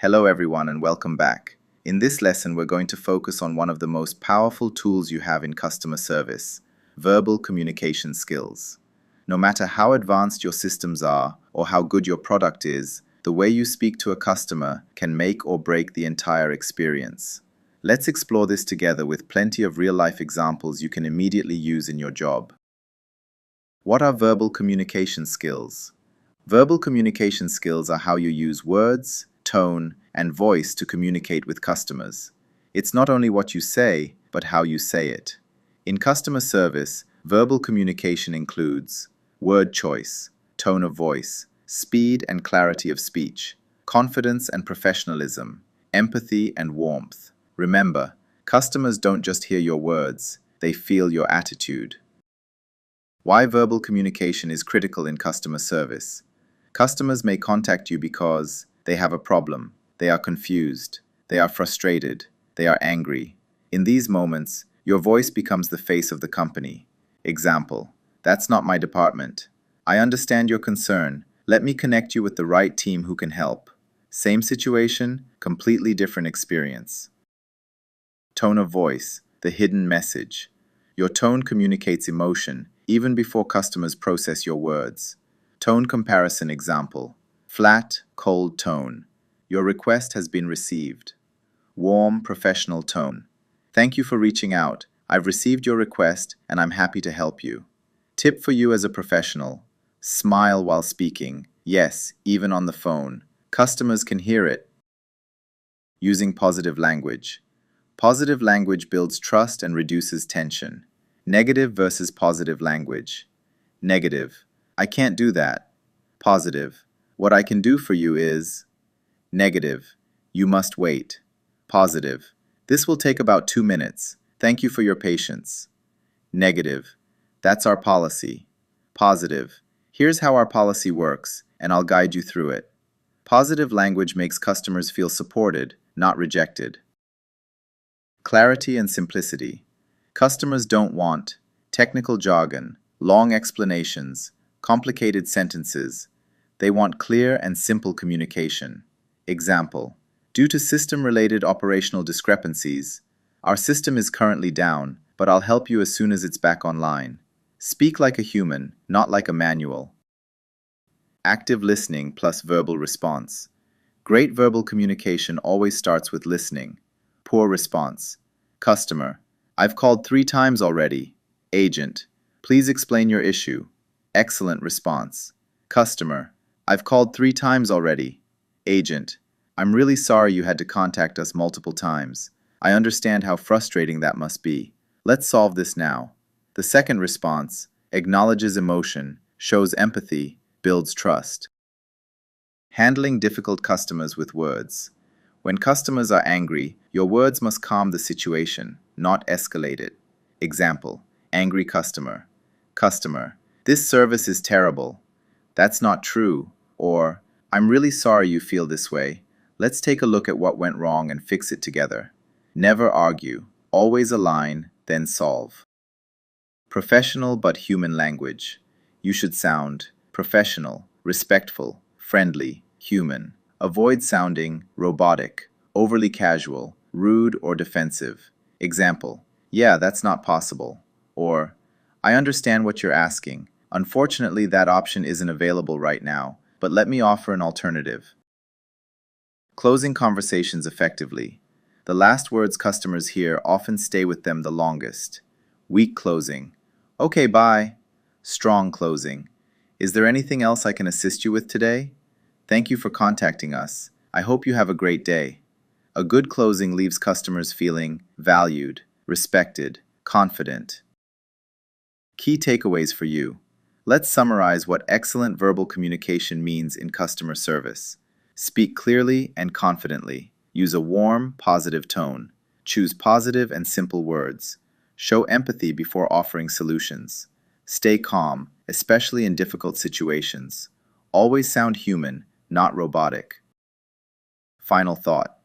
Hello everyone and welcome back. In this lesson, we're going to focus on one of the most powerful tools you have in customer service, verbal communication skills. No matter how advanced your systems are or how good your product is, the way you speak to a customer can make or break the entire experience. Let's explore this together with plenty of real-life examples you can immediately use in your job. What are verbal communication skills? Verbal communication skills are how you use words, tone, and voice to communicate with customers. It's not only what you say, but how you say it. In customer service, verbal communication includes word choice, tone of voice, speed and clarity of speech, confidence and professionalism, empathy and warmth. Remember, customers don't just hear your words, they feel your attitude. Why verbal communication is critical in customer service. Customers may contact you because they have a problem, they are confused, they are frustrated, they are angry. In these moments, your voice becomes the face of the company. Example, that's not my department. I understand your concern. Let me connect you with the right team who can help. Same situation, completely different experience. Tone of voice, the hidden message. Your tone communicates emotion, even before customers process your words. Tone comparison example. Flat, cold tone. Your request has been received. Warm, professional tone. Thank you for reaching out. I've received your request and I'm happy to help you. Tip for you as a professional. Smile while speaking. Yes, even on the phone. Customers can hear it. Using positive language. Positive language builds trust and reduces tension. Negative versus positive language. Negative. I can't do that. Positive. What I can do for you is. Negative. You must wait. Positive. This will take about 2 minutes. Thank you for your patience. Negative. That's our policy. Positive. Here's how our policy works, and I'll guide you through it. Positive language makes customers feel supported, not rejected. Clarity and simplicity. Customers don't want technical jargon, long explanations, complicated sentences. They want clear and simple communication. Example, due to system-related operational discrepancies, our system is currently down, but I'll help you as soon as it's back online. Speak like a human, not like a manual. Active listening plus verbal response. Great verbal communication always starts with listening. Poor response. Customer, I've called 3 times already. Agent, please explain your issue. Excellent response. Customer, I've called 3 times already. Agent, I'm really sorry you had to contact us multiple times. I understand how frustrating that must be. Let's solve this now. The second response acknowledges emotion, shows empathy, builds trust. Handling difficult customers with words. When customers are angry, your words must calm the situation, not escalate it. Example, angry customer. Customer, this service is terrible. That's not true. Or, I'm really sorry you feel this way. Let's take a look at what went wrong and fix it together. Never argue. Always align, then solve. Professional but human language. You should sound professional, respectful, friendly, human. Avoid sounding robotic, overly casual, rude, or defensive. Example, yeah, that's not possible. Or, I understand what you're asking. Unfortunately, that option isn't available right now, but let me offer an alternative. Closing conversations effectively. The last words customers hear often stay with them the longest. Weak closing. Okay, bye. Strong closing. Is there anything else I can assist you with today? Thank you for contacting us. I hope you have a great day. A good closing leaves customers feeling valued, respected, confident. Key takeaways for you. Let's summarize what excellent verbal communication means in customer service. Speak clearly and confidently. Use a warm, positive tone. Choose positive and simple words. Show empathy before offering solutions. Stay calm, especially in difficult situations. Always sound human, not robotic. Final thought.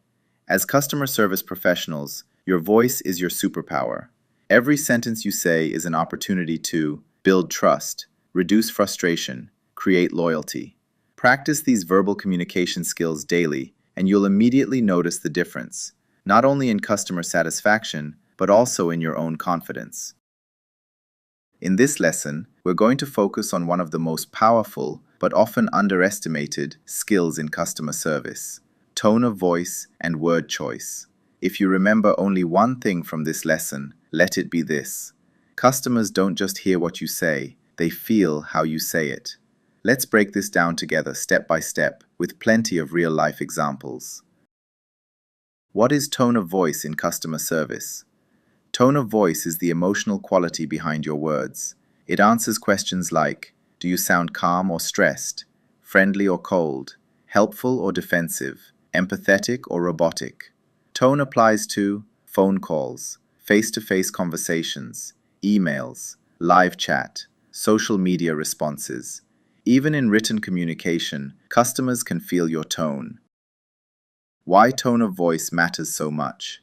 As customer service professionals, your voice is your superpower. Every sentence you say is an opportunity to build trust, reduce frustration, create loyalty. Practice these verbal communication skills daily, and you'll immediately notice the difference, not only in customer satisfaction, but also in your own confidence. In this lesson, we're going to focus on one of the most powerful, but often underestimated, skills in customer service: tone of voice and word choice. If you remember only one thing from this lesson, let it be this: customers don't just hear what you say, they feel how you say it. Let's break this down together step by step, with plenty of real-life examples. What is tone of voice in customer service? Tone of voice is the emotional quality behind your words. It answers questions like, do you sound calm or stressed, friendly or cold, helpful or defensive, empathetic or robotic? Tone applies to phone calls, face-to-face conversations, emails, live chat, social media responses. Even in written communication, customers can feel your tone. Why tone of voice matters so much?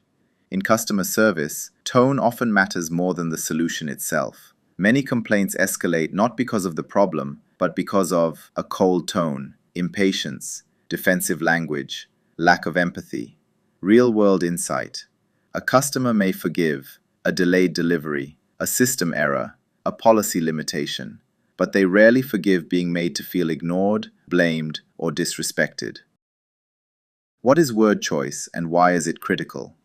In customer service, tone often matters more than the solution itself. Many complaints escalate not because of the problem, but because of a cold tone, impatience, defensive language, lack of empathy. Real-world insight. A customer may forgive a delayed delivery, a system error, a policy limitation, but they rarely forgive being made to feel ignored, blamed, or disrespected. What is word choice and why is it critical?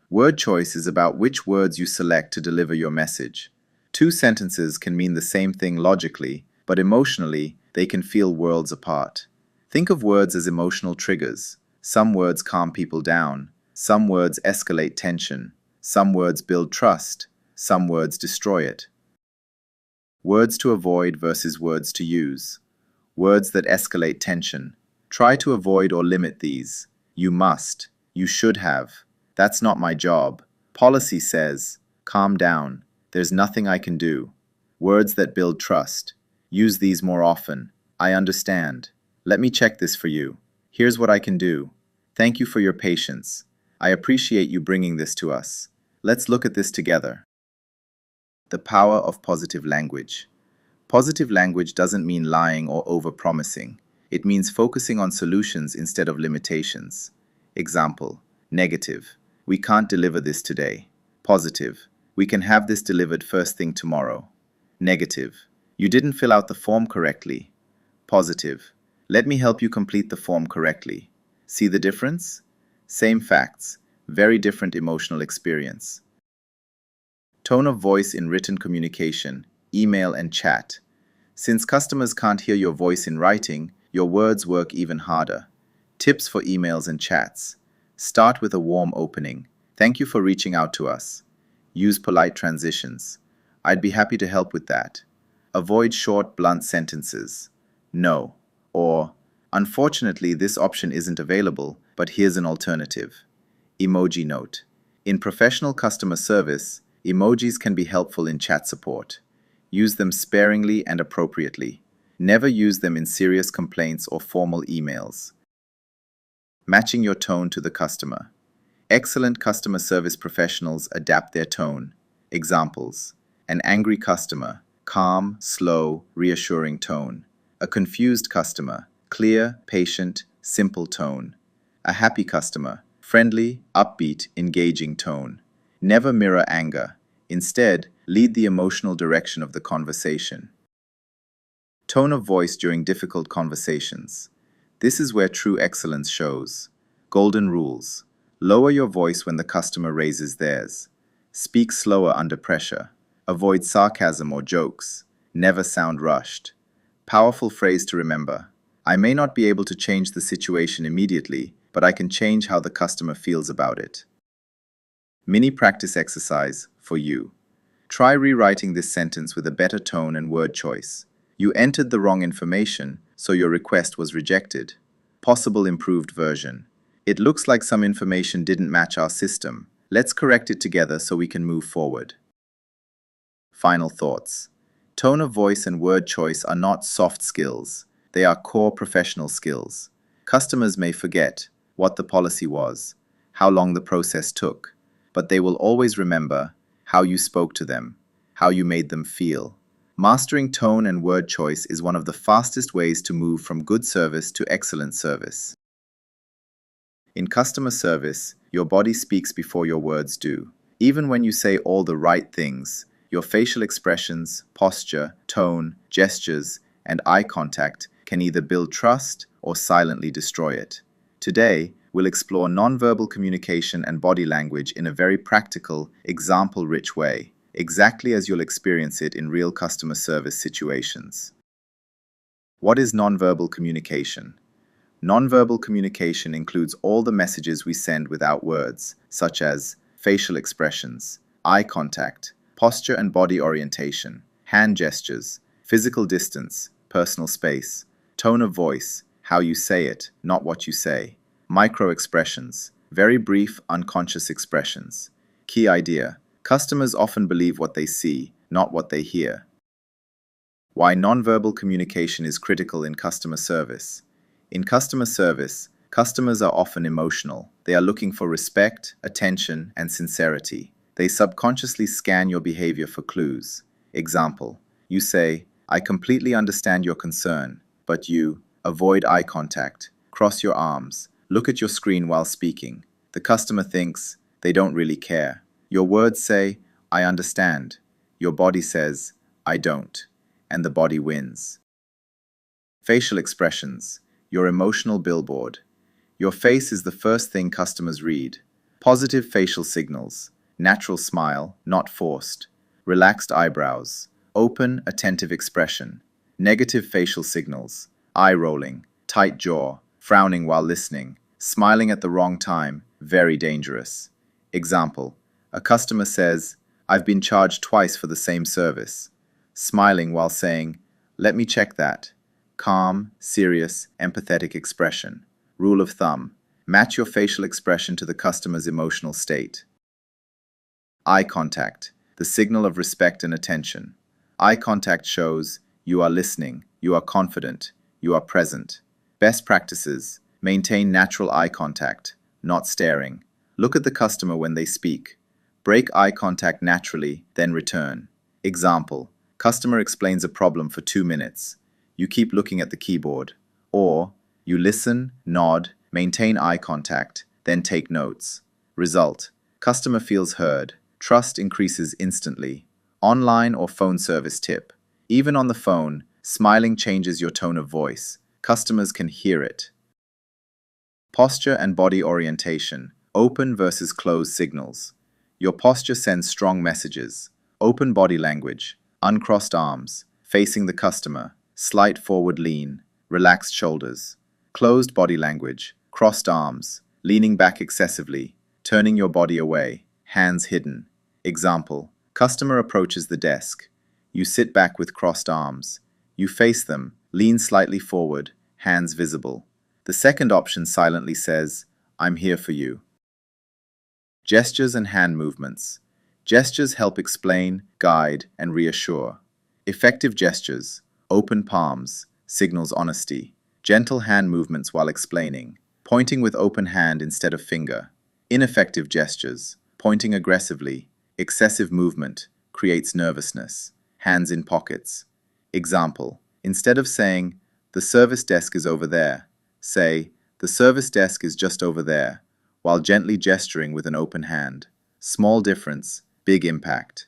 Word choice is about which words you select to deliver your message. Two sentences can mean the same thing logically, but emotionally, they can feel worlds apart. Think of words as emotional triggers. Some words calm people down. Some words escalate tension. Some words build trust. Some words destroy it. Words to avoid versus words to use. Words that escalate tension. Try to avoid or limit these. You must. You should have. That's not my job. Policy says, calm down. There's nothing I can do. Words that build trust. Use these more often. I understand. Let me check this for you. Here's what I can do. Thank you for your patience. I appreciate you bringing this to us. Let's look at this together. The power of positive language. Positive language doesn't mean lying or over-promising. It means focusing on solutions instead of limitations. Example: negative: we can't deliver this today. Positive: we can have this delivered first thing tomorrow. Negative: you didn't fill out the form correctly. Positive: let me help you complete the form correctly. See the difference? Same facts, very different emotional experience. Tone of voice in written communication, email and chat. Since customers can't hear your voice in writing, your words work even harder. Tips for emails and chats. Start with a warm opening. Thank you for reaching out to us. Use polite transitions. I'd be happy to help with that. Avoid short, blunt sentences. No. Or, unfortunately, this option isn't available, but here's an alternative. Emoji note. In professional customer service, emojis can be helpful in chat support. Use them sparingly and appropriately. Never use them in serious complaints or formal emails. Matching your tone to the customer. Excellent customer service professionals adapt their tone. Examples: an angry customer, calm, slow, reassuring tone. A confused customer, clear, patient, simple tone. A happy customer, friendly, upbeat, engaging tone. Never mirror anger. Instead, lead the emotional direction of the conversation. Tone of voice during difficult conversations. This is where true excellence shows. Golden rules. Lower your voice when the customer raises theirs. Speak slower under pressure. Avoid sarcasm or jokes. Never sound rushed. Powerful phrase to remember. I may not be able to change the situation immediately, but I can change how the customer feels about it. Mini practice exercise for you. Try rewriting this sentence with a better tone and word choice. You entered the wrong information, so your request was rejected. Possible improved version. It looks like some information didn't match our system. Let's correct it together so we can move forward. Final thoughts. Tone of voice and word choice are not soft skills. They are core professional skills. Customers may forget what the policy was, how long the process took, but they will always remember how you spoke to them, how you made them feel. Mastering tone and word choice is one of the fastest ways to move from good service to excellent service. In customer service, your body speaks before your words do. Even when you say all the right things, your facial expressions, posture, tone, gestures, and eye contact can either build trust or silently destroy it. Today, we'll explore nonverbal communication and body language in a very practical, example-rich way, exactly as you'll experience it in real customer service situations. What is nonverbal communication? Nonverbal communication includes all the messages we send without words, such as facial expressions, eye contact, posture and body orientation, hand gestures, physical distance, personal space, tone of voice, how you say it, not what you say, micro expressions, very brief, unconscious expressions. Key idea: customers often believe what they see, not what they hear. Why nonverbal communication is critical in customer service. In customer service, customers are often emotional. They are looking for respect, attention, and sincerity. They subconsciously scan your behavior for clues. Example: you say, "I completely understand your concern," but you avoid eye contact, cross your arms, look at your screen while speaking. The customer thinks they don't really care. Your words say, "I understand." Your body says, "I don't," and the body wins. Facial expressions, your emotional billboard. Your face is the first thing customers read. Positive facial signals, natural smile, not forced, relaxed eyebrows, open, attentive expression. Negative facial signals, eye rolling, tight jaw, frowning while listening, smiling at the wrong time, very dangerous. Example: a customer says, "I've been charged twice for the same service," smiling while saying, "Let me check that." Calm, serious, empathetic expression. Rule of thumb: match your facial expression to the customer's emotional state. Eye contact, the signal of respect and attention. Eye contact shows you are listening, you are confident, you are present. Best practices: maintain natural eye contact, not staring. Look at the customer when they speak. Break eye contact naturally, then return. Example: customer explains a problem for 2 minutes. You keep looking at the keyboard. Or, you listen, nod, maintain eye contact, then take notes. Result: customer feels heard. Trust increases instantly. Online or phone service tip: even on the phone, smiling changes your tone of voice. Customers can hear it. Posture and body orientation, open versus closed signals. Your posture sends strong messages. Open body language, uncrossed arms, facing the customer, slight forward lean, relaxed shoulders. Closed body language, crossed arms, leaning back excessively, turning your body away, hands hidden. Example: customer approaches the desk. You sit back with crossed arms. You face them, lean slightly forward, hands visible. The second option silently says, "I'm here for you." Gestures and hand movements. Gestures help explain, guide, and reassure. Effective gestures: open palms, signals honesty. Gentle hand movements while explaining, pointing with open hand instead of finger. Ineffective gestures: pointing aggressively, excessive movement, creates nervousness. Hands in pockets. Example: instead of saying, "The service desk is over there," say, "The service desk is just over there," while gently gesturing with an open hand. Small difference, big impact.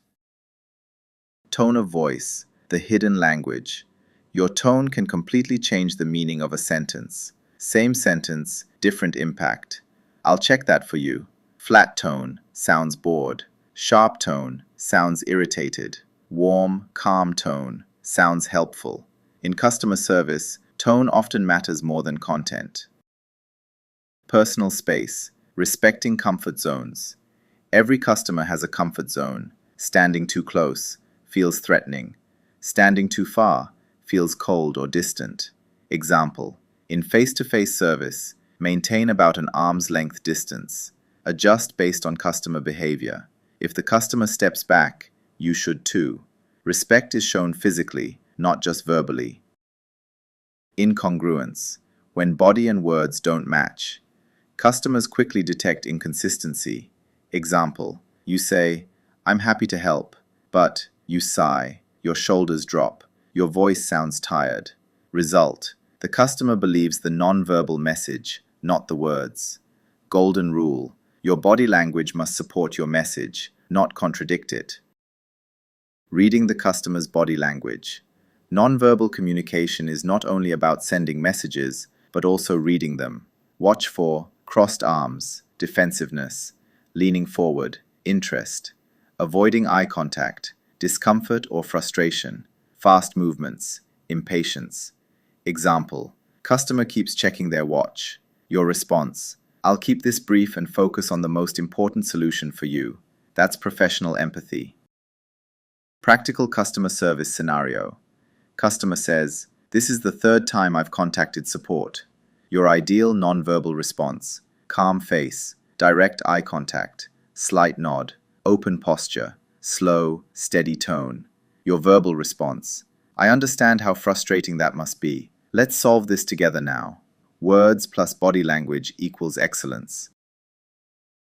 Tone of voice, the hidden language. Your tone can completely change the meaning of a sentence. Same sentence, different impact. I'll check that for you. Flat tone sounds bored. Sharp tone sounds irritated. Warm, calm tone sounds helpful. In customer service, tone often matters more than content. Personal space, respecting comfort zones. Every customer has a comfort zone. Standing too close feels threatening. Standing too far feels cold or distant. Example: in face-to-face service, maintain about an arm's length distance. Adjust based on customer behavior. If the customer steps back, you should too. Respect is shown physically, not just verbally. Incongruence, when body and words don't match. Customers quickly detect inconsistency. Example: you say, "I'm happy to help," but you sigh, your shoulders drop, your voice sounds tired. Result: the customer believes the nonverbal message, not the words. Golden rule. Your body language must support your message, not contradict it. Reading the customer's body language. Nonverbal communication is not only about sending messages, but also reading them. Watch for crossed arms, defensiveness, leaning forward, interest, avoiding eye contact, discomfort or frustration, fast movements, impatience. Example: customer keeps checking their watch. Your response: I'll keep this brief and focus on the most important solution for you. That's professional empathy. Practical customer service scenario. Customer says, "This is the third time I've contacted support." Your ideal nonverbal response: calm face, direct eye contact, slight nod, open posture, slow, steady tone. Your verbal response: I understand how frustrating that must be. Let's solve this together now. Words plus body language equals excellence.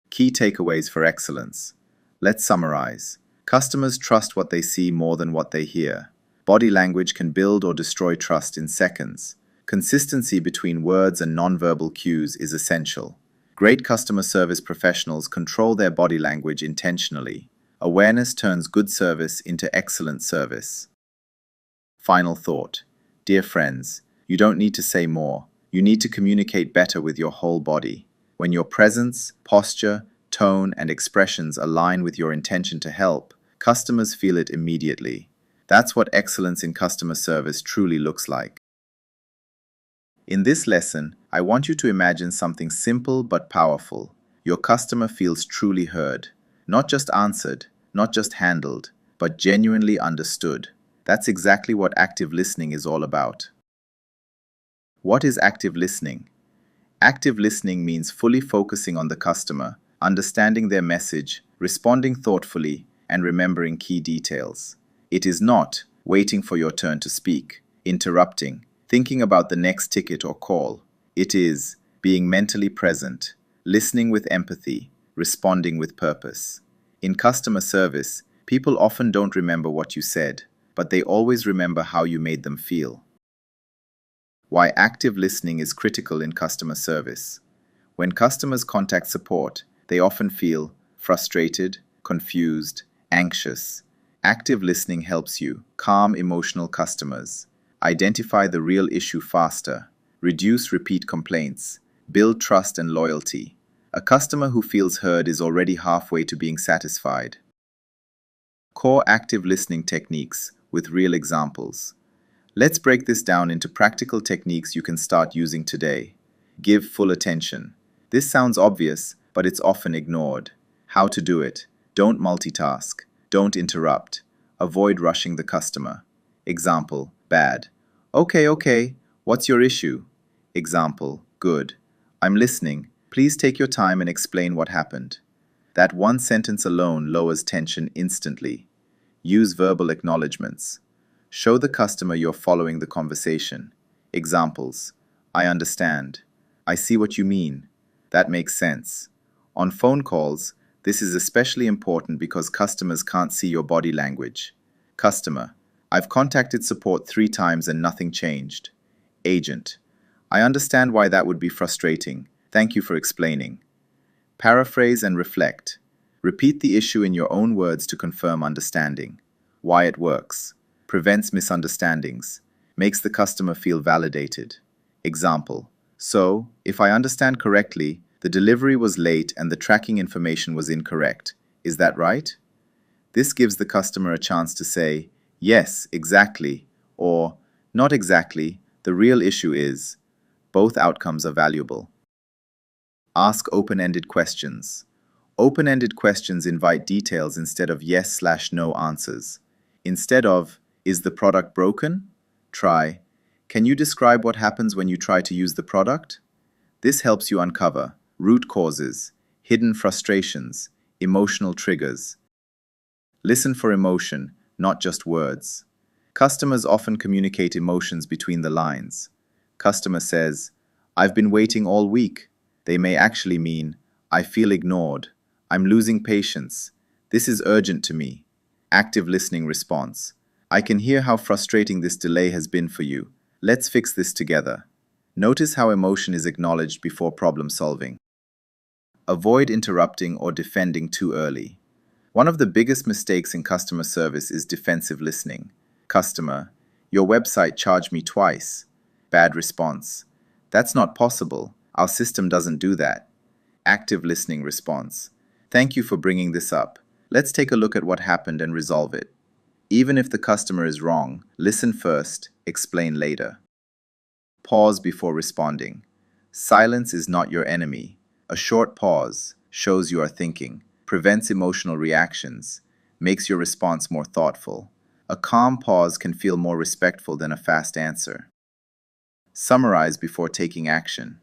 Key takeaways for excellence. Let's summarize. Customers trust what they see more than what they hear. Body language can build or destroy trust in seconds. Consistency between words and nonverbal cues is essential. Great customer service professionals control their body language intentionally. Awareness turns good service into excellent service. Final thought. Dear friends, you don't need to say more. You need to communicate better with your whole body. When your presence, posture, tone, and expressions align with your intention to help, customers feel it immediately. That's what excellence in customer service truly looks like. In this lesson, I want you to imagine something simple but powerful. Your customer feels truly heard. Not just answered, not just handled, but genuinely understood. That's exactly what active listening is all about. What is active listening? Active listening means fully focusing on the customer, understanding their message, responding thoughtfully, and remembering key details. It is not waiting for your turn to speak, interrupting, thinking about the next ticket or call. It is being mentally present, listening with empathy, responding with purpose. In customer service, people often don't remember what you said, but they always remember how you made them feel. Why active listening is critical in customer service. When customers contact support, they often feel frustrated, confused, anxious. Active listening helps you calm emotional customers, identify the real issue faster, reduce repeat complaints, build trust and loyalty. A customer who feels heard is already halfway to being satisfied. Core active listening techniques with real examples. Let's break this down into practical techniques you can start using today. Give full attention. This sounds obvious, but it's often ignored. How to do it. Don't multitask. Don't interrupt. Avoid rushing the customer. Example: bad. Okay. What's your issue? Example: good. I'm listening. Please take your time and explain what happened. That one sentence alone lowers tension instantly. Use verbal acknowledgements. Show the customer you're following the conversation. Examples: I understand. I see what you mean. That makes sense. On phone calls, this is especially important because customers can't see your body language. Customer: I've contacted support 3 times and nothing changed. Agent: I understand why that would be frustrating. Thank you for explaining. Paraphrase and reflect. Repeat the issue in your own words to confirm understanding. Why it works. Prevents misunderstandings. Makes the customer feel validated. Example: so, if I understand correctly, the delivery was late and the tracking information was incorrect. Is that right? This gives the customer a chance to say, yes, exactly, or not exactly, the real issue is. Both outcomes are valuable. Ask open-ended questions. Open-ended questions invite details instead of yes/no answers. Instead of, is the product broken? Try, can you describe what happens when you try to use the product? This helps you uncover root causes, hidden frustrations, emotional triggers. Listen for emotion, not just words. Customers often communicate emotions between the lines. Customer says, I've been waiting all week. They may actually mean, I feel ignored. I'm losing patience. This is urgent to me. Active listening response. I can hear how frustrating this delay has been for you. Let's fix this together. Notice how emotion is acknowledged before problem solving. Avoid interrupting or defending too early. One of the biggest mistakes in customer service is defensive listening. Customer, your website charged me twice. Bad response. That's not possible. Our system doesn't do that. Active listening response. Thank you for bringing this up. Let's take a look at what happened and resolve it. Even if the customer is wrong, listen first, explain later. Pause before responding. Silence is not your enemy. A short pause shows you are thinking, prevents emotional reactions, makes your response more thoughtful. A calm pause can feel more respectful than a fast answer. Summarize before taking action.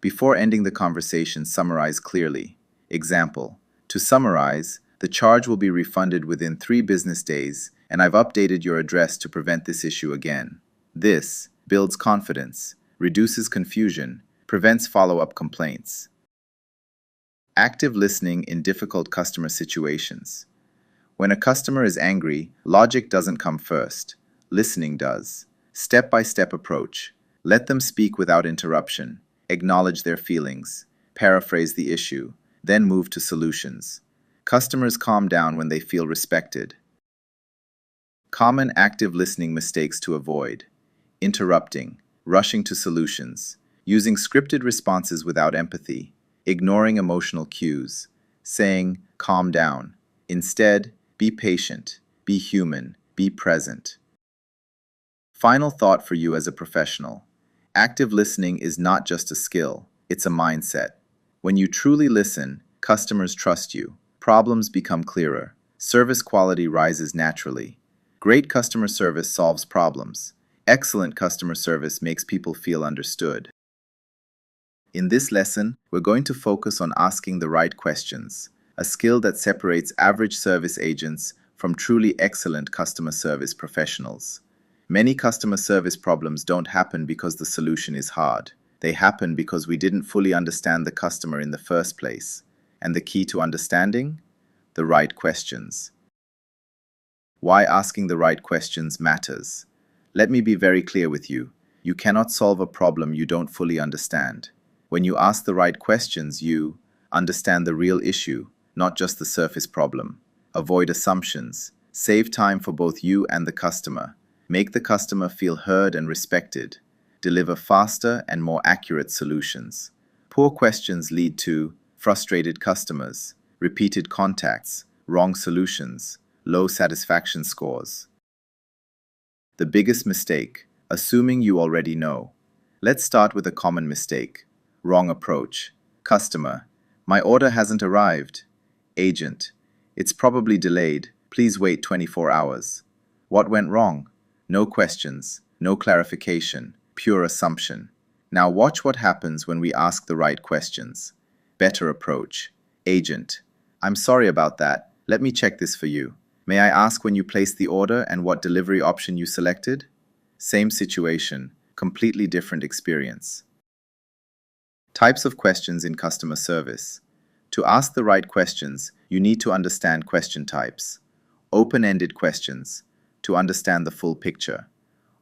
Before ending the conversation, summarize clearly. Example: to summarize, the charge will be refunded within 3 business days, and I've updated your address to prevent this issue again. This builds confidence, reduces confusion, prevents follow-up complaints. Active listening in difficult customer situations. When a customer is angry, logic doesn't come first. Listening does. Step-by-step approach. Let them speak without interruption. Acknowledge their feelings. Paraphrase the issue. Then move to solutions. Customers calm down when they feel respected. Common active listening mistakes to avoid: interrupting, rushing to solutions, using scripted responses without empathy, ignoring emotional cues, saying, calm down. Instead, be patient, be human, be present. Final thought for you as a professional. Active listening is not just a skill, it's a mindset. When you truly listen, customers trust you, problems become clearer, service quality rises naturally. Great customer service solves problems. Excellent customer service makes people feel understood. In this lesson, we're going to focus on asking the right questions, a skill that separates average service agents from truly excellent customer service professionals. Many customer service problems don't happen because the solution is hard. They happen because we didn't fully understand the customer in the first place. And the key to understanding? The right questions. Why asking the right questions matters. Let me be very clear with you. You cannot solve a problem you don't fully understand. When you ask the right questions, you understand the real issue, not just the surface problem. Avoid assumptions. Save time for both you and the customer. Make the customer feel heard and respected. Deliver faster and more accurate solutions. Poor questions lead to frustrated customers, repeated contacts, wrong solutions, low satisfaction scores. The biggest mistake: assuming you already know. Let's start with a common mistake. Wrong approach. Customer: my order hasn't arrived. Agent: it's probably delayed. Please wait 24 hours. What went wrong? No questions, no clarification, pure assumption. Now watch what happens when we ask the right questions. Better approach. Agent: I'm sorry about that. Let me check this for you. May I ask when you placed the order and what delivery option you selected? Same situation, completely different experience. Types of questions in customer service. To ask the right questions, you need to understand question types. Open-ended questions, to understand the full picture.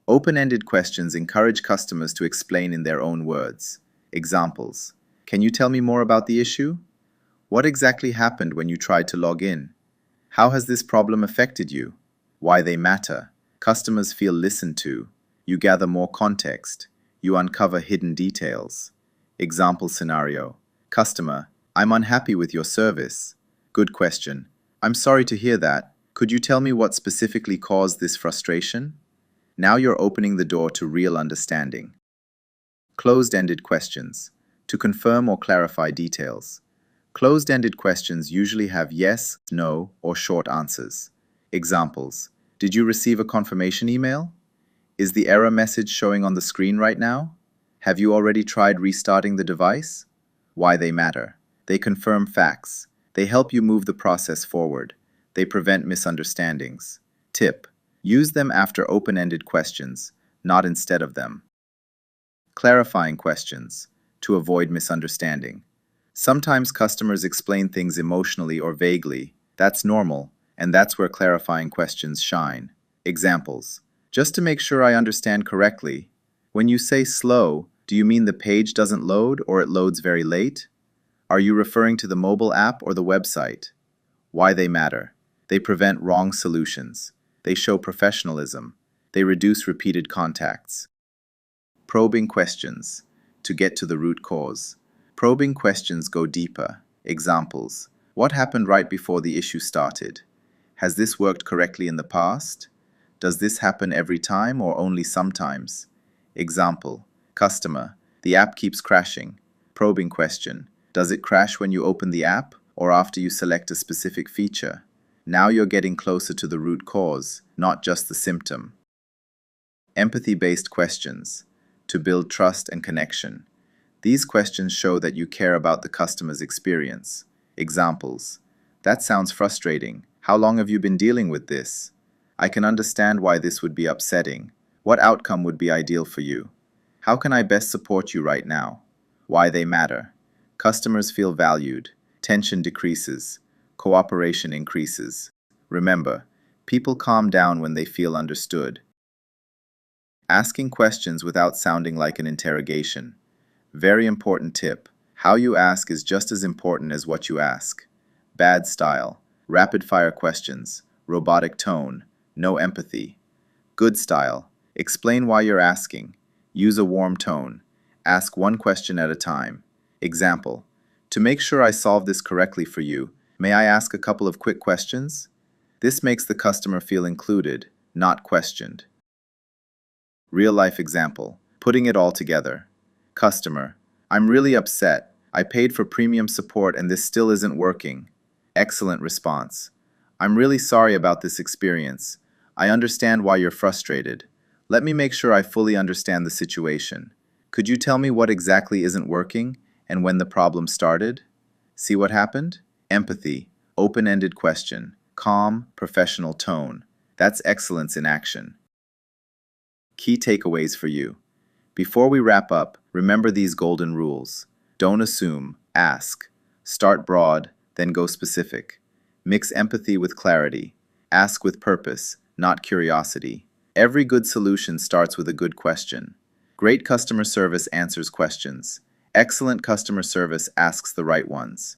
Open-ended questions encourage customers to explain in their own words. Examples: can you tell me more about the issue? What exactly happened when you tried to log in? How has this problem affected you? Why they matter. Customers feel listened to. You gather more context. You uncover hidden details. Example scenario: customer: I'm unhappy with your service. Good question. I'm sorry to hear that. Could you tell me what specifically caused this frustration? Now you're opening the door to real understanding. Closed-ended questions, to confirm or clarify details. Closed-ended questions usually have yes, no, or short answers. Examples: did you receive a confirmation email? Is the error message showing on the screen right now? Have you already tried restarting the device? Why they matter. They confirm facts. They help you move the process forward. They prevent misunderstandings. Tip: use them after open-ended questions, not instead of them. Clarifying questions, to avoid misunderstanding. Sometimes customers explain things emotionally or vaguely. That's normal, and that's where clarifying questions shine. Examples: just to make sure I understand correctly, when you say slow, do you mean the page doesn't load or it loads very late? Are you referring to the mobile app or the website? Why they matter. They prevent wrong solutions. They show professionalism. They reduce repeated contacts. Probing questions. To get to the root cause. Probing questions go deeper. Examples. What happened right before the issue started? Has this worked correctly in the past? Does this happen every time or only sometimes? Example. Customer. The app keeps crashing. Probing question. Does it crash when you open the app or after you select a specific feature? Now you're getting closer to the root cause, not just the symptom. Empathy-based questions. To build trust and connection. These questions show that you care about the customer's experience. Examples. That sounds frustrating. How long have you been dealing with this? I can understand why this would be upsetting. What outcome would be ideal for you? How can I best support you right now? Why they matter. Customers feel valued. Tension decreases. Cooperation increases. Remember, people calm down when they feel understood. Asking questions without sounding like an interrogation. Very important tip. How you ask is just as important as what you ask. Bad style. Rapid-fire questions. Robotic tone. No empathy. Good style. Explain why you're asking. Use a warm tone. Ask one question at a time. Example. To make sure I solve this correctly for you, may I ask a couple of quick questions? This makes the customer feel included, not questioned. Real-life example. Putting it all together. Customer. I'm really upset. I paid for premium support and this still isn't working. Excellent response. I'm really sorry about this experience. I understand why you're frustrated. Let me make sure I fully understand the situation. Could you tell me what exactly isn't working and when the problem started? See what happened? Empathy. Open-ended question. Calm, professional tone. That's excellence in action. Key takeaways for you. Before we wrap up, remember these golden rules. Don't assume, ask. Start broad, then go specific. Mix empathy with clarity. Ask with purpose, not curiosity. Every good solution starts with a good question. Great customer service answers questions. Excellent customer service asks the right ones.